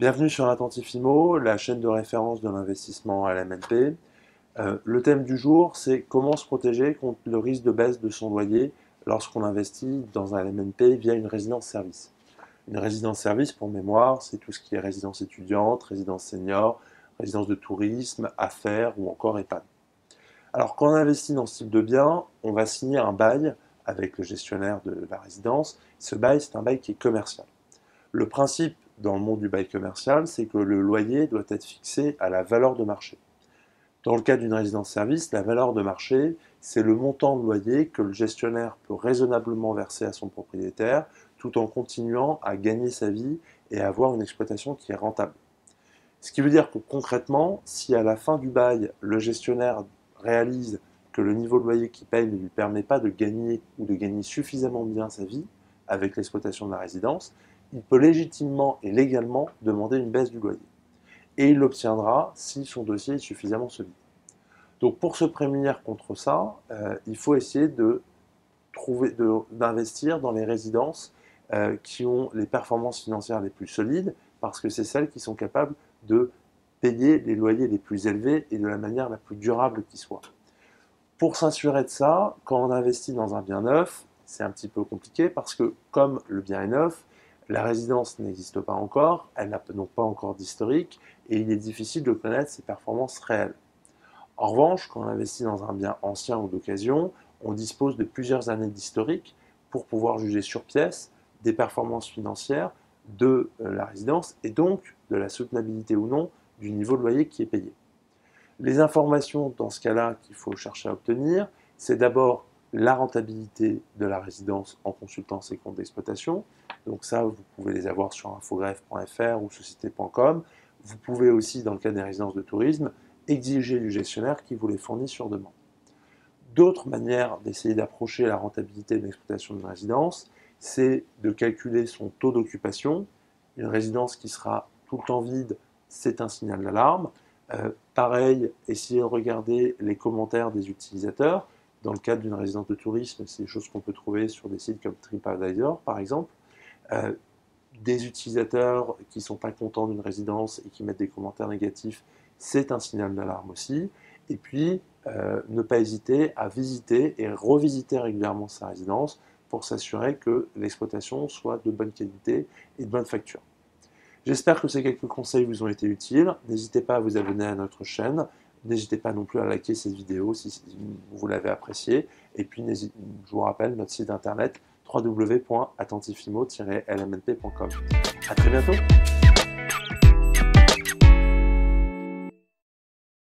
Bienvenue sur Attentif-IMO, la chaîne de référence de l'investissement à l'MNP. Le thème du jour, c'est comment se protéger contre le risque de baisse de son loyer lorsqu'on investit dans un LMNP via une résidence-service. Une résidence-service, pour mémoire, c'est tout ce qui est résidence étudiante, résidence senior, résidence de tourisme, affaires ou encore EHPAD. Alors, quand on investit dans ce type de bien, on va signer un bail avec le gestionnaire de la résidence. Ce bail, c'est un bail qui est commercial. Le principe dans le monde du bail commercial, c'est que le loyer doit être fixé à la valeur de marché. Dans le cas d'une résidence-service, la valeur de marché, c'est le montant de loyer que le gestionnaire peut raisonnablement verser à son propriétaire, tout en continuant à gagner sa vie et à avoir une exploitation qui est rentable. Ce qui veut dire que concrètement, si à la fin du bail, le gestionnaire réalise que le niveau de loyer qu'il paye ne lui permet pas de gagner ou de gagner suffisamment bien sa vie avec l'exploitation de la résidence, il peut légitimement et légalement demander une baisse du loyer. Et il l'obtiendra si son dossier est suffisamment solide. Donc pour se prémunir contre ça, il faut essayer d'investir dans les résidences qui ont les performances financières les plus solides, parce que c'est celles qui sont capables de payer les loyers les plus élevés et de la manière la plus durable qui soit. Pour s'assurer de ça, quand on investit dans un bien neuf, c'est un petit peu compliqué parce que comme le bien est neuf, la résidence n'existe pas encore, elle n'a donc pas encore d'historique et il est difficile de connaître ses performances réelles. En revanche, quand on investit dans un bien ancien ou d'occasion, on dispose de plusieurs années d'historique pour pouvoir juger sur pièce des performances financières de la résidence et donc de la soutenabilité ou non du niveau de loyer qui est payé. Les informations dans ce cas-là qu'il faut chercher à obtenir, c'est d'abord la rentabilité de la résidence en consultant ses comptes d'exploitation. Donc ça, vous pouvez les avoir sur infogreffe.fr ou société.com. Vous pouvez aussi, dans le cas des résidences de tourisme, exiger du gestionnaire qui vous les fournit sur demande. D'autres manières d'essayer d'approcher la rentabilité de l'exploitation d'une résidence, c'est de calculer son taux d'occupation. Une résidence qui sera tout le temps vide, c'est un signal d'alarme. Pareil, essayez de regarder les commentaires des utilisateurs. Dans le cadre d'une résidence de tourisme, c'est des choses qu'on peut trouver sur des sites comme TripAdvisor, par exemple. Des utilisateurs qui ne sont pas contents d'une résidence et qui mettent des commentaires négatifs, c'est un signal d'alarme aussi. Et puis, ne pas hésiter à visiter et revisiter régulièrement sa résidence pour s'assurer que l'exploitation soit de bonne qualité et de bonne facture. J'espère que ces quelques conseils vous ont été utiles. N'hésitez pas à vous abonner à notre chaîne. N'hésitez pas non plus à liker cette vidéo si vous l'avez appréciée. Et puis, je vous rappelle notre site internet www.attentifimo-lmnp.com. À très bientôt.